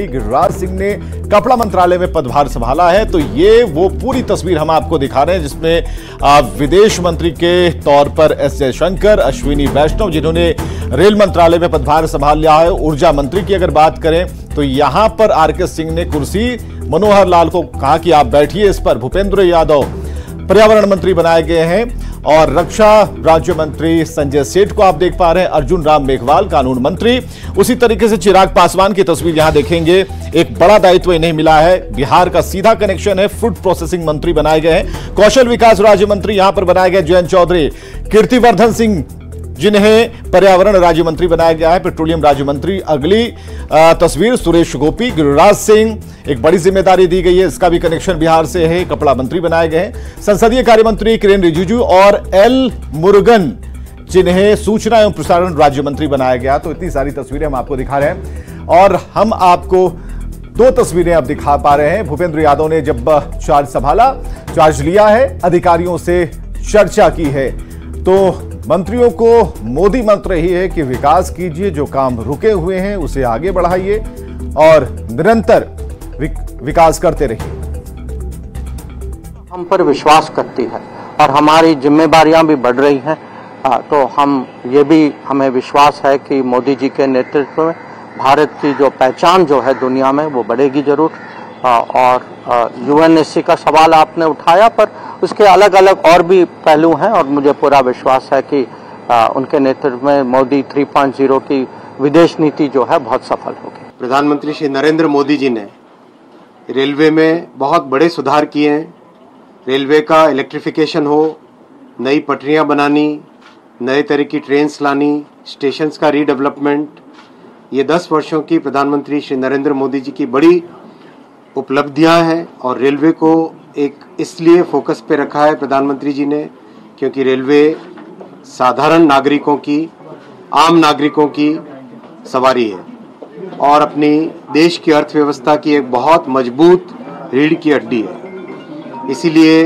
गोपी गिरिराज सिंह ने कपड़ा मंत्रालय में पदभार संभाला है। तो ये वो पूरी तस्वीर हम आपको दिखा रहे हैं जिसमें विदेश मंत्री के तौर पर एस जयशंकर, अश्विनी वैष्णव जिन्होंने रेल मंत्रालय में पदभार संभाल लिया है। ऊर्जा मंत्री की अगर बात करें तो यहां पर आरके सिंह ने कुर्सी मनोहर लाल को कहा कि आप बैठिए इस पर। भूपेंद्र यादव पर्यावरण मंत्री बनाए गए हैं और रक्षा राज्य मंत्री संजय सेठ को आप देख पा रहे हैं, अर्जुन राम मेघवाल कानून मंत्री। उसी तरीके से चिराग पासवान की तस्वीर यहां देखेंगे। एक बड़ा दायित्व इन्हें मिला है, बिहार का सीधा कनेक्शन है, फूड प्रोसेसिंग मंत्री बनाए गए हैं। कौशल विकास राज्य मंत्री यहां पर बनाए गए जयंत चौधरी। कीर्तिवर्धन सिंह जिन्हें पर्यावरण राज्य मंत्री बनाया गया है, पेट्रोलियम राज्य मंत्री। अगली तस्वीर सुरेश गोपी, गिरिराज सिंह, एक बड़ी जिम्मेदारी दी गई है, इसका भी कनेक्शन बिहार से है, कपड़ा मंत्री बनाए गए हैं। संसदीय कार्य मंत्री किरेन रिजिजू और एल मुरुगन जिन्हें सूचना एवं प्रसारण राज्य मंत्री बनाया गया। तो इतनी सारी तस्वीरें हम आपको दिखा रहे हैं और हम आपको दो तस्वीरें अब दिखा पा रहे हैं। भूपेंद्र यादव ने जब चार्ज लिया है, अधिकारियों से चर्चा की है, तो मंत्रियों को मोदी मंत्र ही है कि विकास कीजिए, जो काम रुके हुए हैं उसे आगे बढ़ाइए और निरंतर विकास करते रहिए। हम पर विश्वास करती है और हमारी जिम्मेदारियां भी बढ़ रही हैं। तो हमें विश्वास है कि मोदी जी के नेतृत्व में भारत की जो पहचान जो है दुनिया में वो बढ़ेगी जरूर। और यूएनएससी का सवाल आपने उठाया, पर उसके अलग अलग और भी पहलू हैं और मुझे पूरा विश्वास है कि उनके नेतृत्व में मोदी 3.0 की विदेश नीति जो है बहुत सफल होगी। प्रधानमंत्री श्री नरेंद्र मोदी जी ने रेलवे में बहुत बड़े सुधार किए हैं। रेलवे का इलेक्ट्रिफिकेशन हो, नई पटरियां बनानी, नए तरह की ट्रेन्स लानी, स्टेशंस का रीडेवलपमेंट, ये 10 वर्षों की प्रधानमंत्री श्री नरेंद्र मोदी जी की बड़ी उपलब्धियां हैं। और रेलवे को एक इसलिए फोकस पे रखा है प्रधानमंत्री जी ने क्योंकि रेलवे साधारण नागरिकों की, आम नागरिकों की सवारी है और अपनी देश की अर्थव्यवस्था की एक बहुत मजबूत रीढ़ की हड्डी है। इसीलिए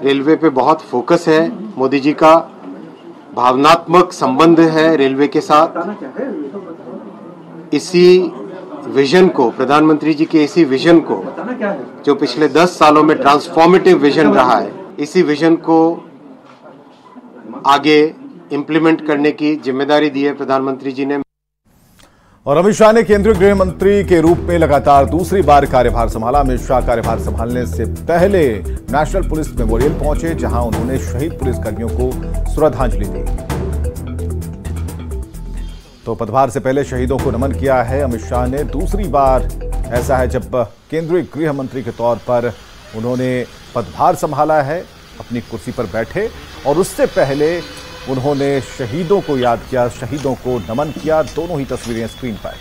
रेलवे पे बहुत फोकस है। मोदी जी का भावनात्मक संबंध है रेलवे के साथ। इसी विजन को, प्रधानमंत्री जी के इसी विजन को, जो पिछले 10 सालों में ट्रांसफॉर्मेटिव विजन रहा है, इसी विजन को आगे इम्प्लीमेंट करने की जिम्मेदारी दी है प्रधानमंत्री जी ने। और अमित शाह ने केंद्रीय गृह मंत्री के रूप में लगातार दूसरी बार कार्यभार संभाला। अमित शाह कार्यभार संभालने से पहले नेशनल पुलिस मेमोरियल पहुंचे, जहां उन्होंने शहीद पुलिसकर्मियों को श्रद्धांजलि दी। तो पदभार से पहले शहीदों को नमन किया है अमित शाह ने। दूसरी बार ऐसा है जब केंद्रीय गृह मंत्री के तौर पर उन्होंने पदभार संभाला है, अपनी कुर्सी पर बैठे और उससे पहले उन्होंने शहीदों को याद किया, शहीदों को नमन किया। दोनों ही तस्वीरें स्क्रीन पर।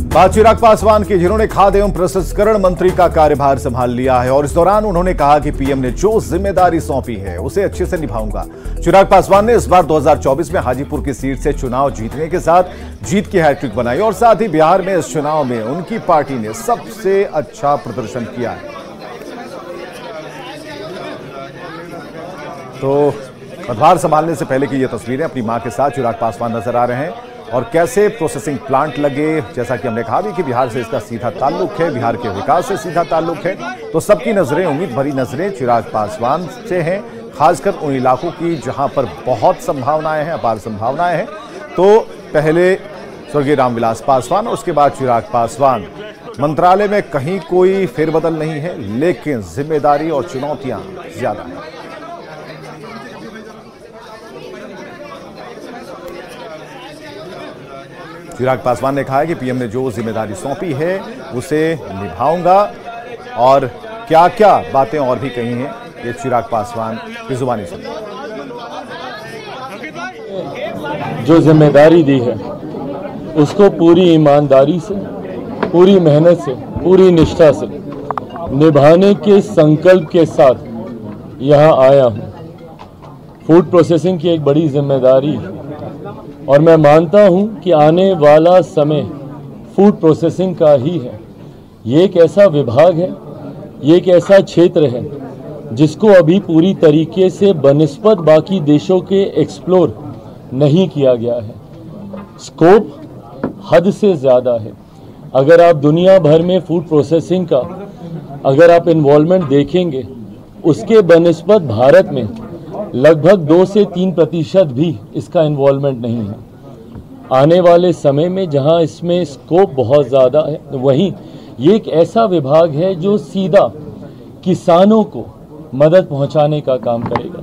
बात चिराग पासवान की, जिन्होंने खाद्य एवं प्रसंस्करण मंत्री का कार्यभार संभाल लिया है और इस दौरान उन्होंने कहा कि पीएम ने जो जिम्मेदारी सौंपी है उसे अच्छे से निभाऊंगा। चिराग पासवान ने इस बार 2024 में हाजीपुर की सीट से चुनाव जीतने के साथ जीत की हैट्रिक बनाई और साथ ही बिहार में इस चुनाव में उनकी पार्टी ने सबसे अच्छा प्रदर्शन किया है। तो पदभार संभालने से पहले की ये तस्वीरें अपनी मां के साथ चिराग पासवान नजर आ रहे हैं और कैसे प्रोसेसिंग प्लांट लगे। जैसा कि हमने कहा भी कि बिहार से इसका सीधा ताल्लुक है, बिहार के विकास से सीधा ताल्लुक है। तो सबकी नजरें, उम्मीद भरी नजरें चिराग पासवान से हैं, खासकर उन इलाकों की जहां पर बहुत संभावनाएं हैं, अपार संभावनाएं हैं। तो पहले स्वर्गीय रामविलास पासवान और उसके बाद चिराग पासवान। मंत्रालय में कहीं कोई फेरबदल नहीं है, लेकिन जिम्मेदारी और चुनौतियां ज्यादा हैं। चिराग पासवान ने कहा है कि पीएम ने जो जिम्मेदारी सौंपी है उसे निभाऊंगा और क्या क्या बातें और भी कही हैं, ये चिराग पासवान की जुबानी सुनिए। जो जिम्मेदारी दी है उसको पूरी ईमानदारी से, पूरी मेहनत से, पूरी निष्ठा से निभाने के संकल्प के साथ यहाँ आया हूँ। फूड प्रोसेसिंग की एक बड़ी जिम्मेदारी है और मैं मानता हूं कि आने वाला समय फूड प्रोसेसिंग का ही है। ये एक ऐसा विभाग है, ये एक ऐसा क्षेत्र है जिसको अभी पूरी तरीके से बनिस्बत बाकी देशों के एक्सप्लोर नहीं किया गया है। स्कोप हद से ज़्यादा है। अगर आप दुनिया भर में फूड प्रोसेसिंग का अगर आप इन्वॉल्वमेंट देखेंगे, उसके बनिस्बत भारत में लगभग 2 से 3% भी इसका इन्वॉल्वमेंट नहीं है। आने वाले समय में जहां इसमें स्कोप बहुत ज़्यादा है, वहीं ये एक ऐसा विभाग है जो सीधा किसानों को मदद पहुंचाने का काम करेगा।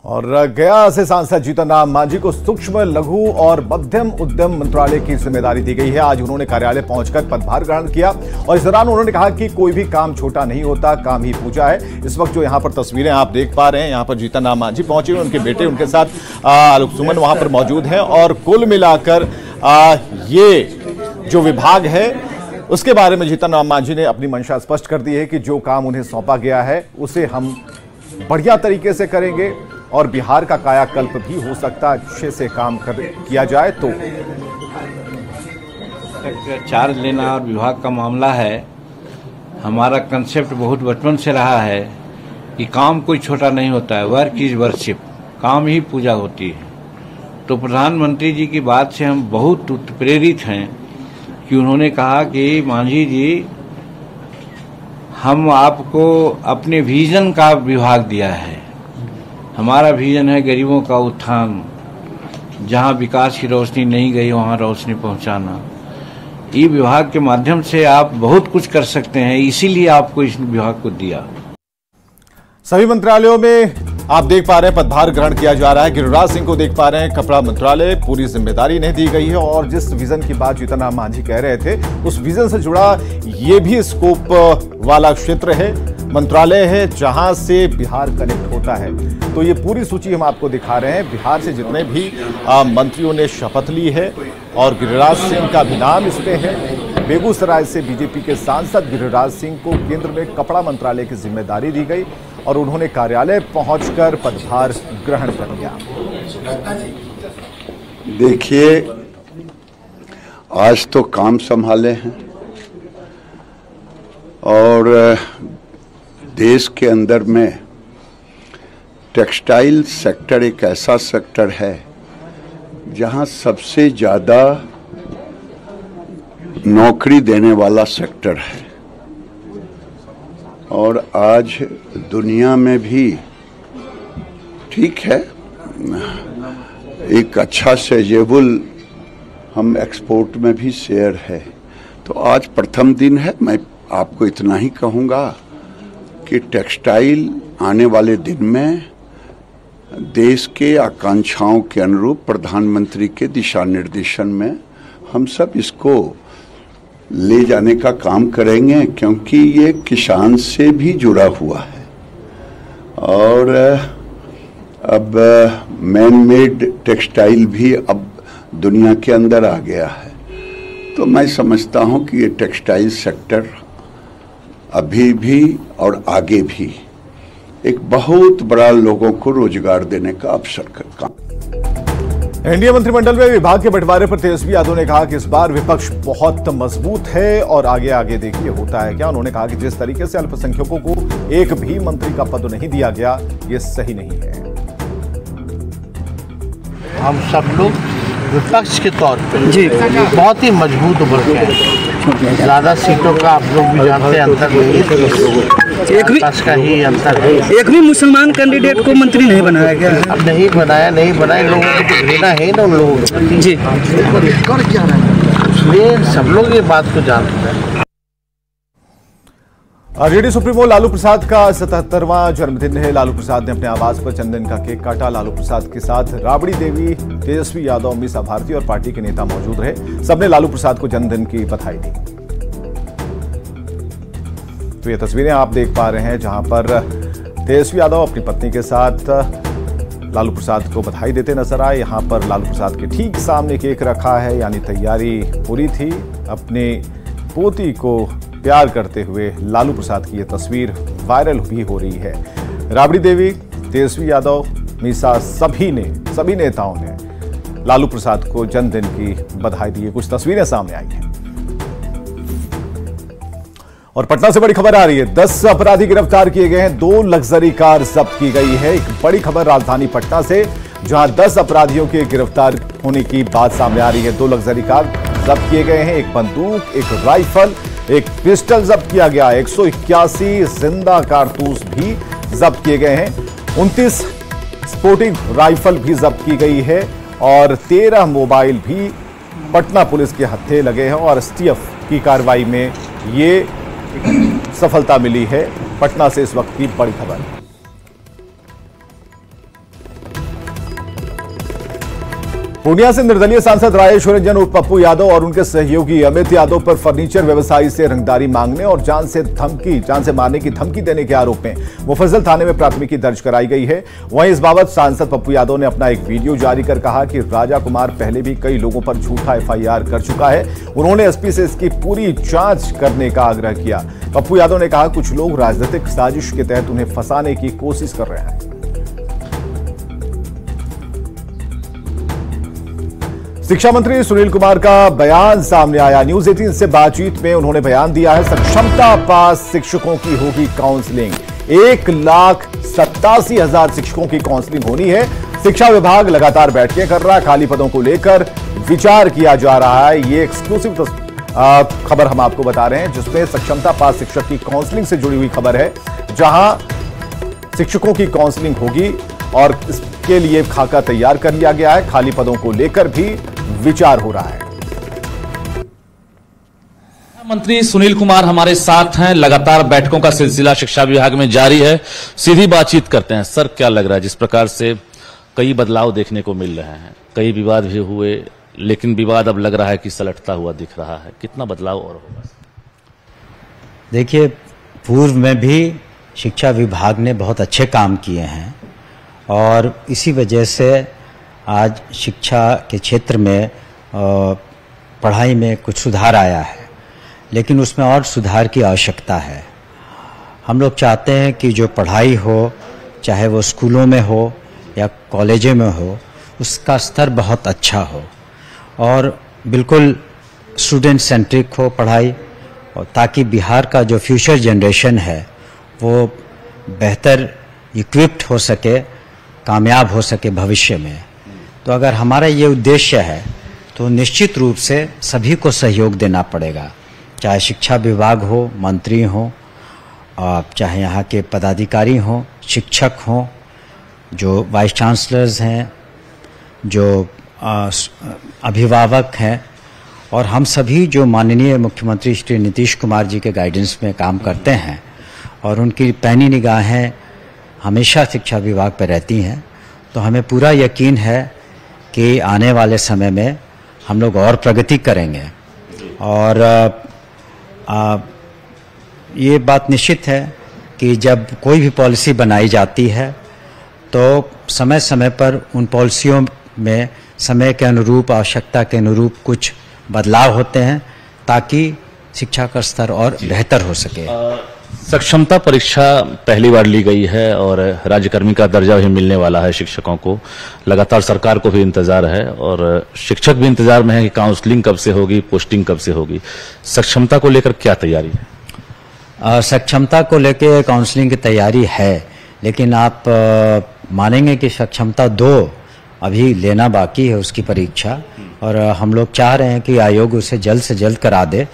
और गया से सांसद जीतन राम मांझी को सूक्ष्म, लघु और मध्यम उद्यम मंत्रालय की जिम्मेदारी दी गई है। आज उन्होंने कार्यालय पहुंचकर पदभार ग्रहण किया और इस दौरान उन्होंने कहा कि कोई भी काम छोटा नहीं होता, काम ही पूजा है। इस वक्त जो यहाँ पर तस्वीरें आप देख पा रहे हैं, यहाँ पर जीतन राम मांझी पहुंचे हुए, उनके बेटे उनके साथ आलोक सुमन वहां पर मौजूद हैं और कुल मिलाकर ये जो विभाग है उसके बारे में जीतन राम मांझी ने अपनी मंशा स्पष्ट कर दी है कि जो काम उन्हें सौंपा गया है उसे हम बढ़िया तरीके से करेंगे और बिहार का कायाकल्प भी हो सकता है अच्छे से काम किया जाए। तो चार्ज लेना और विभाग का मामला है, हमारा कंसेप्ट बहुत बचपन से रहा है कि काम कोई छोटा नहीं होता है, वर्क इज वर्शिप, काम ही पूजा होती है। तो प्रधानमंत्री जी की बात से हम बहुत प्रेरित हैं कि उन्होंने कहा कि मांझी जी, हम आपको अपने विजन का विभाग दिया है। हमारा विजन है गरीबों का उत्थान, जहां विकास की रोशनी नहीं गई वहां रोशनी पहुंचाना। ये विभाग के माध्यम से आप बहुत कुछ कर सकते हैं, इसीलिए आपको इस विभाग को दिया। सभी मंत्रालयों में आप देख पा रहे हैं पदभार ग्रहण किया जा रहा है। गिरिराज सिंह को देख पा रहे हैं, कपड़ा मंत्रालय, पूरी जिम्मेदारी इन्हें दी गई है और जिस विजन की बात जीतन राम मांझी कह रहे थे उस विजन से जुड़ा ये भी स्कोप वाला क्षेत्र है, मंत्रालय है जहां से बिहार कनेक्ट होता है। तो ये पूरी सूची हम आपको दिखा रहे हैं। बिहार से जितने भी मंत्रियों ने शपथ ली है और गिरिराज सिंह का भी नाम इसमें है। बेगूसराय से बीजेपी के सांसद गिरिराज सिंह को केंद्र में कपड़ा मंत्रालय की जिम्मेदारी दी गई और उन्होंने कार्यालय पहुंचकर पदभार ग्रहण कर लिया। देखिए, आज तो काम संभाले हैं और देश के अंदर में टेक्सटाइल सेक्टर एक ऐसा सेक्टर है जहां सबसे ज़्यादा नौकरी देने वाला सेक्टर है और आज दुनिया में भी ठीक है एक अच्छा सेजेबल हम एक्सपोर्ट में भी शेयर है। तो आज प्रथम दिन है। मैं आपको इतना ही कहूँगा कि टेक्सटाइल आने वाले दिन में देश के आकांक्षाओं के अनुरूप प्रधानमंत्री के दिशा निर्देशन में हम सब इसको ले जाने का काम करेंगे, क्योंकि ये किसान से भी जुड़ा हुआ है और अब मैन मेड टेक्सटाइल भी अब दुनिया के अंदर आ गया है। तो मैं समझता हूँ कि ये टेक्सटाइल सेक्टर अभी भी और आगे भी एक बहुत बड़ा लोगों को रोजगार देने का अवसर का काम। एनडीए मंत्रिमंडल में विभाग के बंटवारे पर तेजस्वी यादव ने कहा कि इस बार विपक्ष बहुत मजबूत है और आगे आगे देखिए होता है क्या। उन्होंने कहा कि जिस तरीके से अल्पसंख्यकों को एक भी मंत्री का पद नहीं दिया गया, ये सही नहीं है। हम सब लोग विपक्ष के तौर पर जी बहुत ही मजबूत उभर के हैं। ज्यादा सीटों का आप लोग भी जानते हैं अंतर नहीं है, एक भी का ही अंतर है। एक भी मुसलमान कैंडिडेट को मंत्री नहीं बनाया गया है। अब नहीं बनाया लोगों को घृणा है ना उन लोगों को जी, इसलिए सब लोग ये बात को जानते हैं। आरजेडी सुप्रीमो लालू प्रसाद का 77वां जन्मदिन है। लालू प्रसाद ने अपने आवास पर चंदन का केक काटा। लालू प्रसाद के साथ राबड़ी देवी, तेजस्वी यादव, मीसा भारती और पार्टी के नेता मौजूद रहे। सबने लालू प्रसाद को जन्मदिन की बधाई दी। तो ये तस्वीरें आप देख पा रहे हैं जहां पर तेजस्वी यादव अपनी पत्नी के साथ लालू प्रसाद को बधाई देते नजर आए। यहां पर लालू प्रसाद के ठीक सामने केक रखा है, यानी तैयारी पूरी थी। अपने पोती को प्यार करते हुए लालू प्रसाद की यह तस्वीर वायरल भी हो रही है। राबड़ी देवी, तेजस्वी यादव, मीसा सभी नेताओं ने लालू प्रसाद को जन्मदिन की बधाई दी। कुछ तस्वीरें सामने आई हैं और पटना से बड़ी खबर आ रही है। 10 अपराधी गिरफ्तार किए गए हैं, 2 लग्जरी कार जब्त की गई है। एक बड़ी खबर राजधानी पटना से, जहां 10 अपराधियों के गिरफ्तार होने की बात सामने आ रही है। 2 लग्जरी कार जब्त किए गए हैं, एक बंदूक, एक राइफल, एक पिस्टल जब्त किया गया। 181 जिंदा कारतूस भी जब्त किए गए हैं। 29 स्पोर्टिंग राइफल भी जब्त की गई है और 13 मोबाइल भी पटना पुलिस के हत्थे लगे हैं और एसटीएफ की कार्रवाई में ये सफलता मिली है। पटना से इस वक्त की बड़ी खबर। पूर्णिया से निर्दलीय सांसद राजेश्वर रंजन उर्फ पप्पू यादव और उनके सहयोगी अमित यादव पर फर्नीचर व्यवसायी से रंगदारी मांगने और जान से मारने की धमकी देने के आरोप में मुफस्सिल थाने में प्राथमिकी दर्ज कराई गई है। वहीं इस बाबत सांसद पप्पू यादव ने अपना एक वीडियो जारी कर कहा कि राजा कुमार पहले भी कई लोगों पर झूठा एफआईआर कर चुका है। उन्होंने एसपी से इसकी पूरी जांच करने का आग्रह किया। पप्पू यादव ने कहा कुछ लोग राजनीतिक साजिश के तहत उन्हें फंसाने की कोशिश कर रहे हैं। शिक्षा मंत्री सुनील कुमार का बयान सामने आया। न्यूज 18 से बातचीत में उन्होंने बयान दिया है, सक्षमता पास शिक्षकों की होगी काउंसलिंग। 1,87,000 शिक्षकों की काउंसलिंग होनी है। शिक्षा विभाग लगातार बैठकें कर रहा है, खाली पदों को लेकर विचार किया जा रहा है। ये एक्सक्लूसिव खबर हम आपको बता रहे हैं, जिसमें सक्षमता पास शिक्षक की काउंसलिंग से जुड़ी हुई खबर है, जहां शिक्षकों की काउंसलिंग होगी और इसके लिए खाका तैयार कर लिया गया है। खाली पदों को लेकर भी विचार हो रहा है। मंत्री सुनील कुमार हमारे साथ हैं। लगातार बैठकों का सिलसिला शिक्षा विभाग में जारी है। सीधी बातचीत करते हैं। सर, क्या लग रहा है, जिस प्रकार से कई बदलाव देखने को मिल रहे हैं, कई विवाद भी हुए, लेकिन विवाद अब लग रहा है कि सलटता हुआ दिख रहा है, कितना बदलाव और होगा? देखिए, पूर्व में भी शिक्षा विभाग ने बहुत अच्छे काम किए हैं और इसी वजह से आज शिक्षा के क्षेत्र में पढ़ाई में कुछ सुधार आया है, लेकिन उसमें और सुधार की आवश्यकता है। हम लोग चाहते हैं कि जो पढ़ाई हो, चाहे वो स्कूलों में हो या कॉलेजों में हो, उसका स्तर बहुत अच्छा हो और बिल्कुल स्टूडेंट सेंट्रिक हो पढ़ाई, और ताकि बिहार का जो फ्यूचर जनरेशन है वो बेहतर इक्विप्ड हो सके, कामयाब हो सके भविष्य में। तो अगर हमारा ये उद्देश्य है तो निश्चित रूप से सभी को सहयोग देना पड़ेगा, चाहे शिक्षा विभाग हो, मंत्री हो, चाहे यहाँ के पदाधिकारी हों, शिक्षक हों, जो वाइस चांसलर्स हैं, जो अभिभावक हैं, और हम सभी जो माननीय मुख्यमंत्री श्री नीतीश कुमार जी के गाइडेंस में काम करते हैं और उनकी पैनी निगाहें हमेशा शिक्षा विभाग पर रहती हैं। तो हमें पूरा यकीन है कि आने वाले समय में हम लोग और प्रगति करेंगे और ये बात निश्चित है कि जब कोई भी पॉलिसी बनाई जाती है तो समय समय पर उन पॉलिसियों में समय के अनुरूप, आवश्यकता के अनुरूप कुछ बदलाव होते हैं ताकि शिक्षा का स्तर और बेहतर हो सके। सक्षमता परीक्षा पहली बार ली गई है और राज्यकर्मी का दर्जा भी मिलने वाला है शिक्षकों को। लगातार सरकार को भी इंतजार है और शिक्षक भी इंतजार में है कि काउंसलिंग कब से होगी, पोस्टिंग कब से होगी। सक्षमता को लेकर क्या तैयारी है? सक्षमता को लेकर काउंसलिंग की तैयारी है, लेकिन आप मानेंगे कि सक्षमता 2 अभी लेना बाकी है उसकी परीक्षा, और हम लोग चाह रहे हैं कि आयोग उसे जल्द से जल्द करा दे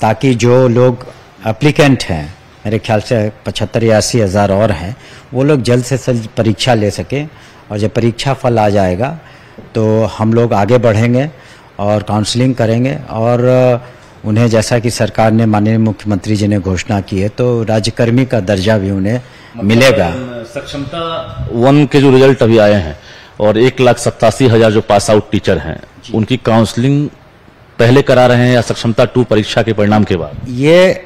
ताकि जो लोग एप्लीकेंट हैं, मेरे ख्याल से 75 या 80 हज़ार और हैं, वो लोग जल्द से जल्द परीक्षा ले सकें। और जब परीक्षा फल आ जाएगा तो हम लोग आगे बढ़ेंगे और काउंसलिंग करेंगे और उन्हें, जैसा कि सरकार ने, माननीय मुख्यमंत्री जी ने घोषणा की है, तो राज्यकर्मी का दर्जा भी उन्हें मिलेगा। सक्षमता 1 के जो रिजल्ट अभी आए हैं और 1,87,000 जो पास आउट टीचर हैं, उनकी काउंसलिंग पहले करा रहे हैं या सक्षमता 2 परीक्षा के परिणाम के बाद? ये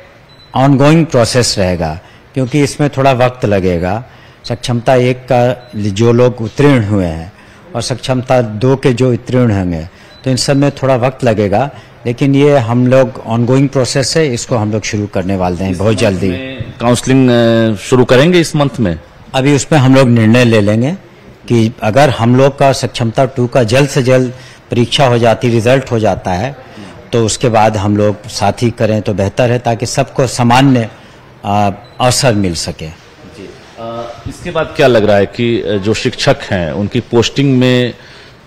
ऑनगोइंग प्रोसेस रहेगा क्योंकि इसमें थोड़ा वक्त लगेगा। सक्षमता 1 का जो लोग उत्तीर्ण हुए हैं और सक्षमता 2 के जो उत्तीर्ण होंगे, तो इन सब में थोड़ा वक्त लगेगा, लेकिन ये हम लोग ऑनगोइंग प्रोसेस है, इसको हम लोग शुरू करने वाले हैं बहुत जल्दी। काउंसलिंग शुरू करेंगे इस मंथ में? अभी उसमें हम लोग निर्णय ले लेंगे कि अगर हम लोग का सक्षमता 2 का जल्द से जल्द परीक्षा हो जाती, रिजल्ट हो जाता है, तो तो उसके बाद हम लोग साथी करें तो बेहतर है, ताकि सबको सामान्य अवसर मिल सके। इसके बाद क्या लग रहा है कि जो शिक्षक हैं उनकी पोस्टिंग में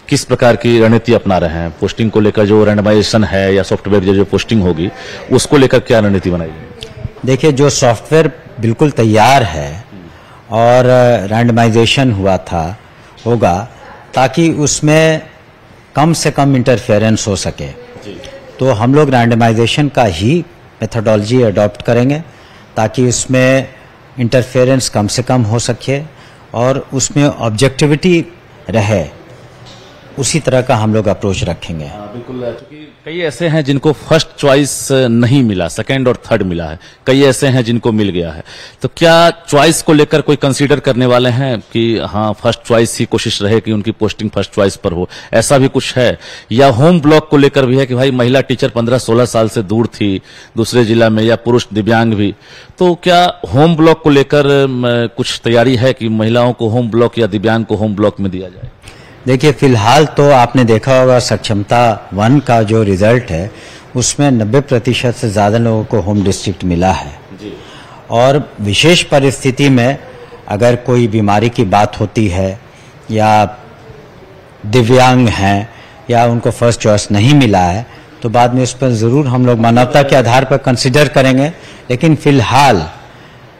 किस प्रकार की रणनीति अपना रहे हैं? पोस्टिंग को लेकर जो रैंडमाइजेशन है या सॉफ्टवेयर जो पोस्टिंग होगी उसको लेकर क्या रणनीति बनाई? देखिए, जो सॉफ्टवेयर बिल्कुल तैयार है और रैंडमाइजेशन होगा ताकि उसमें कम से कम इंटरफेरेंस हो सके। तो हम लोग रैंडमाइजेशन का ही मेथोडोलॉजी अडॉप्ट करेंगे ताकि उसमें इंटरफेरेंस कम से कम हो सके और उसमें ऑब्जेक्टिविटी रहे। उसी तरह का हम लोग अप्रोच रखेंगे। बिल्कुल, क्योंकि कई ऐसे हैं जिनको फर्स्ट चॉइस नहीं मिला, सेकंड और थर्ड मिला है, कई ऐसे हैं जिनको मिल गया है। तो क्या चॉइस को लेकर कोई कंसीडर करने वाले हैं कि हाँ फर्स्ट चॉइस ही कोशिश रहे कि उनकी पोस्टिंग फर्स्ट चॉइस पर हो, ऐसा भी कुछ है? या होम ब्लॉक को लेकर भी है कि भाई महिला टीचर 15-16 साल से दूर थी दूसरे जिला में, या पुरुष दिव्यांग भी, तो क्या होम ब्लॉक को लेकर कुछ तैयारी है कि महिलाओं को होम ब्लॉक या दिव्यांग को होम ब्लॉक में दिया जाए? देखिए, फिलहाल तो आपने देखा होगा सक्षमता 1 का जो रिजल्ट है उसमें 90% से ज्यादा लोगों को होम डिस्ट्रिक्ट मिला है जी। और विशेष परिस्थिति में अगर कोई बीमारी की बात होती है या दिव्यांग हैं या उनको फर्स्ट चॉइस नहीं मिला है तो बाद में उस पर जरूर हम लोग मानवता के आधार पर कंसिडर करेंगे। लेकिन फिलहाल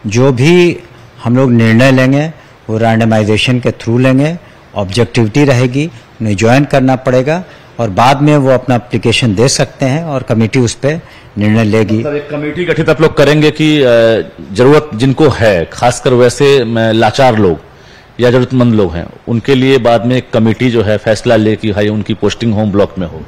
जो भी हम लोग निर्णय लेंगे वो रैंडमाइजेशन के थ्रू लेंगे, ऑब्जेक्टिविटी रहेगी, उन्हें ज्वाइन करना पड़ेगा और बाद में वो अपना एप्लीकेशन दे सकते हैं और कमेटी उस पर निर्णय लेगी। मतलब एक कमेटी गठित आप लोग करेंगे कि जरूरत जिनको है, खासकर वैसे लाचार लोग या जरूरतमंद लोग हैं, उनके लिए बाद में एक कमेटी जो है फैसला ले कि भाई उनकी पोस्टिंग होम ब्लॉक में हो।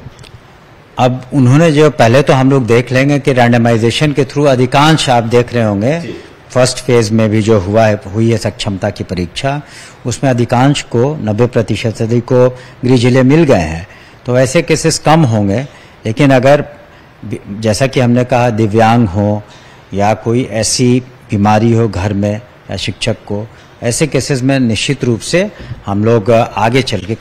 अब उन्होंने जो पहले तो हम लोग देख लेंगे कि रैंडमाइजेशन के थ्रू अधिकांश आप देख रहे होंगे फर्स्ट फेज में भी जो हुई है सक्षमता की परीक्षा, उसमें अधिकांश को 90% से अधिक को गृह जिले मिल गए हैं। तो ऐसे केसेस कम होंगे, लेकिन अगर जैसा कि हमने कहा दिव्यांग हो या कोई ऐसी बीमारी हो घर में या शिक्षक को, ऐसे केसेस में निश्चित रूप से हम लोग आगे चल के